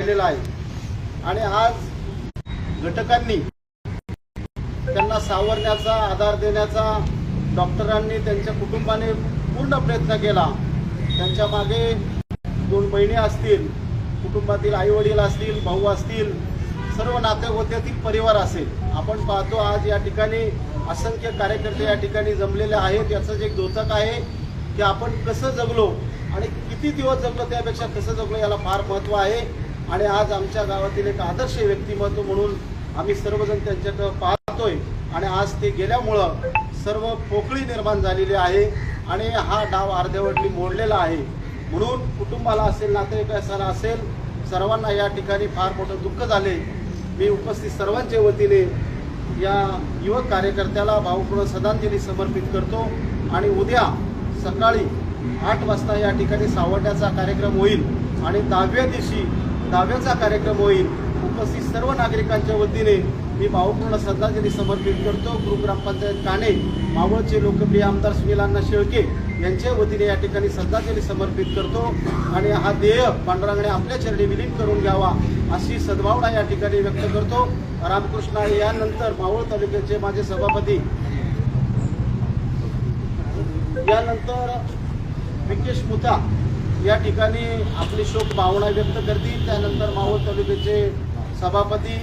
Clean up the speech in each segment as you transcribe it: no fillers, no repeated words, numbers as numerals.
राहिलेला आहे आणि आज घटकांनी त्यांना सावरण्याचा, आधार देण्याचा डॉक्टरांनी, त्यांच्या कुटुंबाने पूर्ण प्रयत्न केला. त्यांच्या मागे 2 बहिणी असतील, कुटुंबातील आईवडील असतील, भाऊ असतील, सर्व नातेगोत्यातील परिवार असेल. आपण पाहतो आज या ठिकाणी असंख्य कार्यकर्ते या ठिकाणी जमलेले आहेत. याचंच एक द्योतक आहे की आपण कसं जगलो आणि किती दिवस जगलो, त्यापेक्षा कसं जगलो याला फार महत्त्व आहे. आणि आज आमच्या गावातील एक आदर्श व्यक्तिमत्व म्हणून आम्ही सर्वजण त्यांच्याकडे पाहतोय आणि आज ते गेल्यामुळं सर्व पोकळी निर्माण झालेली आहे आणि हा डाव अर्धवटली मोडलेला आहे. म्हणून कुटुंबाला असेल, नातेवाईकांना असेल, सर्वांना या ठिकाणी फार मोठं दुःख झाले. मी उपस्थित सर्वांच्या वतीने या युवक कार्यकर्त्याला भावपूर्ण श्रद्धांजली समर्पित करतो आणि उद्या सकाळी 8 वाजता या ठिकाणी सावरण्याचा कार्यक्रम होईल आणि 10व्या दिवशी 10व्याचा कार्यक्रम होईल. उपस्थित सर्व नागरिकांच्या वतीने मी भावपूर्ण श्रद्धांजली समर्पित करतो. ग्रामपंचायत काणे, मावळचे लोकप्रिय आमदार सुनील अण्णा शेळके यांच्या वतीने या ठिकाणी श्रद्धांजली समर्पित करतो आणि हा ध्येय पांडुरंगाने आपल्या चरणी विलीन करून घ्यावा अशी सद्भावना या ठिकाणी व्यक्त करतो. रामकृष्ण आणि यानंतर मावळ तालुक्याचे माझे सभापती, यानंतर विकेश मुथा या ठिकाणी आपली शोक भावना व्यक्त करतील. त्यानंतर मावळ तालुक्याचे सभापती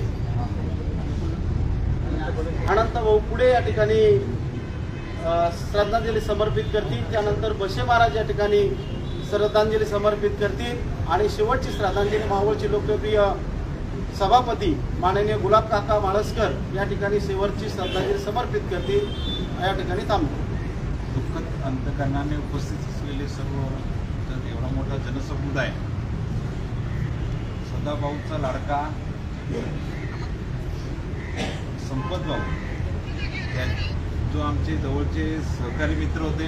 अनंत भाऊ पुढे या ठिकाणी श्रद्धांजली समर्पित करतील. त्यानंतर बशे महाराज या ठिकाणी श्रद्धांजली समर्पित करतील आणि शेवटची श्रद्धांजली मावळचे लोकप्रिय सभापती माननीय गुलाब काका माळसकर या ठिकाणी शेवटची श्रद्धांजली समर्पित करतील. या ठिकाणी थांबतो. दुःखद अंतकरणाने उपस्थित असलेले सर्व एवढा मोठा जनसमुदाय, सदाभाऊचा लाडका संपत भाऊ, जो आमचे जवळचे सहकारी मित्र होते,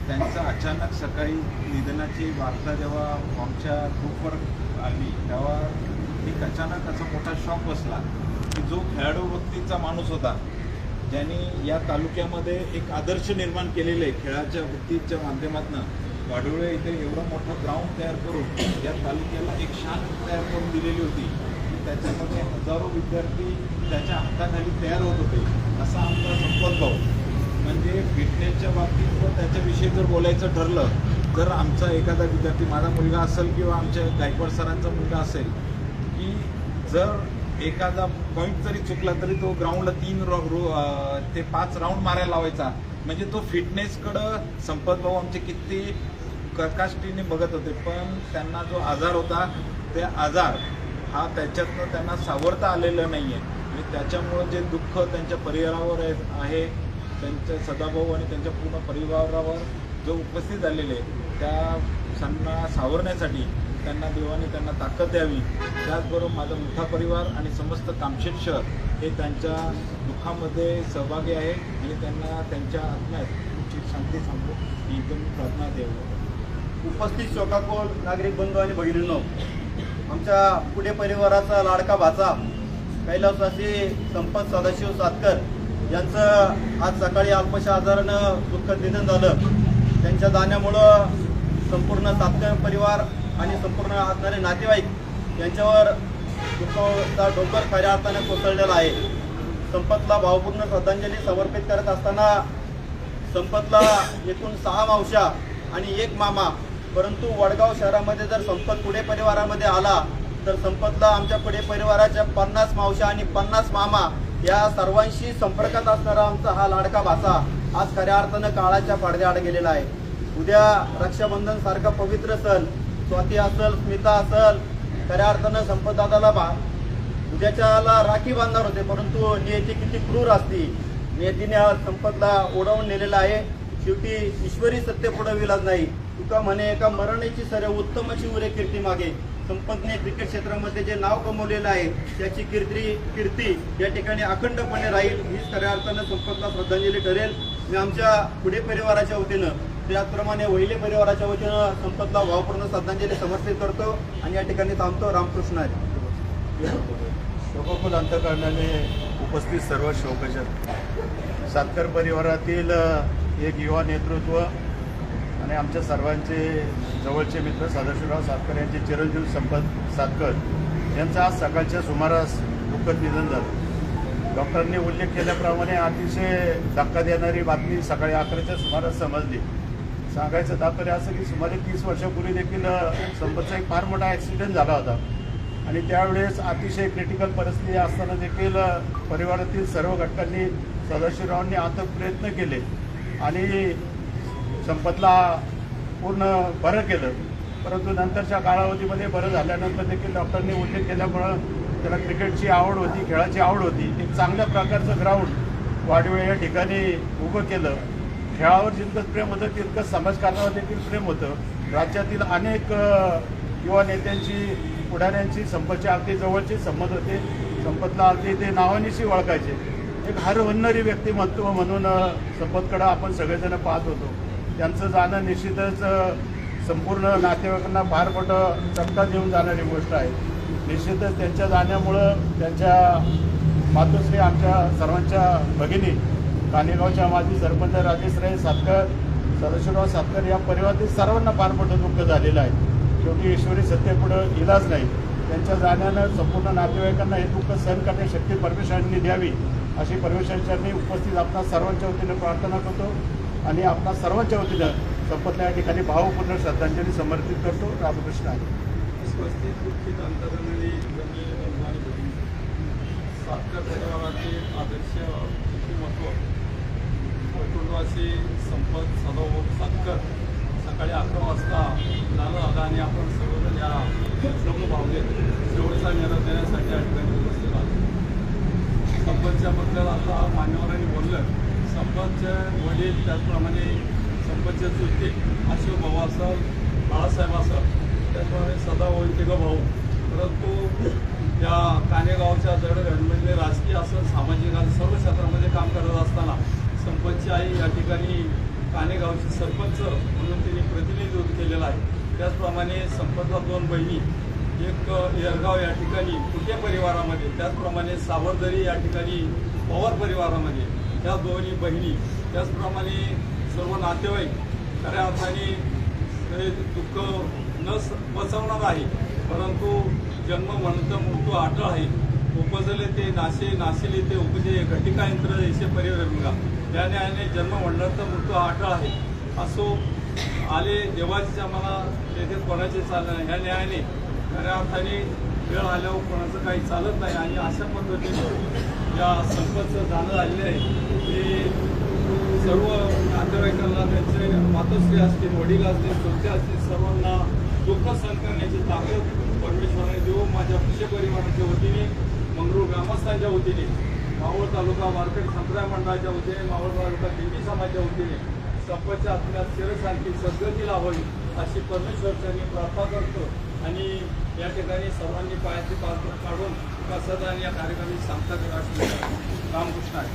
त्यांचा अचानक सकाळी निधनाची वार्ता जेव्हा आमच्या ग्रुपवर आली तेव्हा एक अचानक असा मोठा शॉक बसला की जो खेळाडू वृत्तीचा माणूस होता, ज्यांनी या तालुक्यामध्ये एक आदर्श निर्माण केलेले आहे. खेळाच्या वृत्तीच्या माध्यमातून वाडोळे इथे एवढं मोठं ग्राउंड तयार करून या तालुक्याला एक शान तयार करून दिलेली होती. त्याच्यामध्ये हजारो विद्यार्थी त्याच्या हाताखाली तयार होत होते. असा आमचा संपत भाऊ, म्हणजे फिटनेसच्या बाबतीत व त्याच्याविषयी जर बोलायचं ठरलं, जर आमचा एखादा विद्यार्थी, माझा मुलगा असेल किंवा आमच्या गायकवाड सरांचा मुलगा असेल, की जर एखादा पॉईंट जरी चुकला तरी तो ग्राउंडला 3 ते 5 राऊंड मारायला लावायचा. म्हणजे तो फिटनेसकडं संपत भाऊ आमचे किती कर्कशतेने बघत होते. पण त्यांना जो आजार होता, ते आजार हा त्याच्यातनं त्यांना सावरता आलेलं नाही आहे आणि त्याच्यामुळं जे दुःख त्यांच्या परिवारावर आहे, त्यांच्या सदाभाऊ आणि त्यांच्या पूर्ण परिवारावर जो उपस्थित झालेले, त्या त्यांना सावरण्यासाठी त्यांना देवाने त्यांना ताकद द्यावी. त्याचबरोबर माझा मोठा परिवार आणि समस्त कामशेत शहर हे त्यांच्या दुःखामध्ये सहभागी आहे आणि त्यांना त्यांच्या आत्म्यात शांती सांगतो ही एकदम प्रार्थना द्यावी. उपस्थित शोकाकुल नागरिक बंधू आणि भगिनींनो, आमच्या पुढे परिवाराचा लाडका भाचा कैलासवासी संपत सदाशिव सातकर यांचं आज सकाळी अल्पशा आजारानं दुःखद निधन झालं. त्यांच्या जाण्यामुळं संपूर्ण सातकर परिवार आणि संपूर्ण असणारे नातेवाईक यांच्यावर दुःखाचा डोंगर खऱ्या अर्थाने कोसळलेला आहे. संपतला भावपूर्ण श्रद्धांजली समर्पित करत असताना संपतला एकूण 6 मावश्या आणि 1 मामा, परंतु वडगाव शहरामध्ये जर संपत पुढे परिवारामध्ये आला तर संपतला आमच्या पुढे परिवाराच्या 50 मावश्या आणि 50 मामा या सर्वांशी संपर्कात असणारा आमचा हा लाडका भाचा आज खऱ्या अर्थानं काळाच्या पडद्याआड गेलेला आहे. उद्या रक्षाबंधन सारखा पवित्र सण, स्वाती असल, स्मिता असल, खऱ्या अर्थानं संपतदादाला उद्याच्याला राखी बांधणार होते, परंतु नियती किती क्रूर असती, नियतीने आज संपतला ओढवून नेलेला आहे. शेवटी ईश्वरी सत्य पुढे विलाज नाही. तुका म्हणे एका मरणाची सरे उत्तमाची उरे कीर्ती मागे. संपतने क्रिकेट क्षेत्रामध्ये जे नाव कमवलेलं आहे त्याची कीर्ती या ठिकाणी अखंडपणे राहील. हीच खऱ्या अर्थानं संपतला श्रद्धांजली ठरेल. मी आमच्या पुढे परिवाराच्या वतीनं, त्याचप्रमाणे वहिले परिवाराच्या वतीनं संपतला भावपूर्ण श्रद्धांजली समर्पित करतो आणि या ठिकाणी थांबतो. रामकृष्ण आहे. शोकाकुल अंतकरणाने उपस्थित सर्व शोकजन, सातकर परिवारातील एक युवा नेतृत्व आणि आमच्या सर्वांचे जवळचे मित्र सदाशिवराव सातकर यांचे चिरंजीव संपत सातकर यांचं आज सकाळच्या सुमारास दुःखद निधन झालं. डॉक्टरांनी उल्लेख केल्याप्रमाणे अतिशय धक्का देणारी बातमी सकाळी 11च्या सुमारास समजली. सांगायचं तात्पर्य असं की सुमारे 30 वर्षापूर्वी देखील संपतचा एक फार मोठा ॲक्सिडेंट झाला होता आणि त्यावेळेस अतिशय क्रिटिकल परिस्थिती असताना देखील परिवारातील सर्व घटकांनी सदाशिवरावांनी अथक प्रयत्न केले आणि संपतला पूर्ण बरं केलं. परंतु नंतरच्या कालावधीमध्ये बरं झाल्यानंतर देखील डॉक्टरांनी उल्लेख केल्यामुळं त्याला क्रिकेटची आवड होती, खेळाची आवड होती. एक चांगल्या प्रकारचं ग्राउंड वाडवे या ठिकाणी उभं केलं. खेळावर जितकं प्रेम होतं तितकं समाजकारणावर देखील प्रेम होतं. राज्यातील अनेक युवा नेत्यांची, पुढाऱ्यांची संपतच्या अगदी जवळचे संबंध होते. संपतला अगदी ते नावानिशी ओळखायचे. एक हरवणारी व्यक्तिमत्व म्हणून संपतकडं आपण सगळेजण पाहत होतो. त्यांचं जाणं निश्चितच संपूर्ण नातेवाईकांना फार मोठं चटका देऊन जाणारी गोष्ट आहे. निश्चितच त्यांच्या जाण्यामुळं त्यांच्या मातोश्री आमच्या सर्वांच्या भगिनी कानेगावच्या माजी सरपंच राजेशराव सातकर, सदाशिवराव सातकर या परिवारातील सर्वांना फार मोठं दुःख झालेलं आहे. शेवटी ईश्वरी सत्तेपुढं इलाज नाही. त्यांच्या जाण्यानं संपूर्ण नातेवाईकांना हे दुःख सहन करण्याची शक्ती परमेश्वरांनी द्यावी अशी परमेश्वरांनी उपस्थित आपणा सर्वांच्या वतीनं प्रार्थना करतो आणि आपणा सर्वांच्या वतीनं संपतला या ठिकाणी भावपूर्ण श्रद्धांजली समर्पित करतो. रामकृष्ण आहे. उपस्थित दुःखित अंतरंगाने सातकर परिवाराचे आदर्श व्यक्तिमत्व वैकुंठवासी संपत सदाभाऊ सातकर सकाळी 11 वाजता झालं आला आणि आपण सर्वजण या शोकभावनेत शेवटचा निरोप देण्यासाठी या ठिकाणी उपस्थित आलो. संपतच्या बद्दल आता मान्यवरांनी बोललं. संपतचे वडील, त्याचप्रमाणे संपतचे चुलते अशोक भाऊ असेल, बाळासाहेब असेल, त्याचप्रमाणे सदाभाऊ तिघं भाऊ. परंतु या कानेगावच्या जडगडमध्ये राजकीय असं सामाजिक आणि सर्व क्षेत्रामध्ये काम करत असताना संपतची आई या ठिकाणी कानेगावची सरपंच म्हणून तिने प्रतिनिधित्व केलेलं आहे. त्याचप्रमाणे संपतला 2 बहिणी, एक येरगाव या ठिकाणी कुटे परिवारामध्ये, त्याचप्रमाणे सावरदरी या ठिकाणी पवार परिवारामध्ये त्या दोन्ही बहिणी, त्याचप्रमाणे सर्व नातेवाईक खऱ्या अर्थाने दुःख न बसवणार आहे. परंतु जन्म म्हणतं मृत्यू अटळ आहे. उपजले ते नाशिले ते उपजे घटिका यंत्र ऐसे परिरंगा. त्या न्यायाने जन्म म्हणलं तर मृत्यू अटळ आहे. असो आले देवाच्या मला तेथे कोणाचे चाललं नाही. ह्या न्यायाने खऱ्या अर्थाने वेळ आल्यावर कोणाचं काही चालत नाही आणि अशा पद्धतीने या संपतचं जाणं झालेलं आहे. ते सर्व नातेवाईकांना, त्यांचे मातोश्री असतील, वडील असतील, चुलते असतील, सर्वांना दुःख सहन करण्याची ताकद परमेश्वराने देऊ. माझ्या कृषी परिवाराच्या वतीने, मंगरूळ ग्रामस्थांच्या वतीने, मावळ तालुका मार्केट संप्रदाय मंडळाच्या वतीने, मावळ तालुका दिंडी समाजाच्या वतीने संपतच्या आत्म्यात चिरशांती सद्गती लावावी अशी परमेश्वरांनी प्रार्थना करतो आणि या ठिकाणी सर्वांनी पायाची पाच काढून प्रसादाने या कार्यक्रमाची सांगता करा. रामकृष्ण आहे.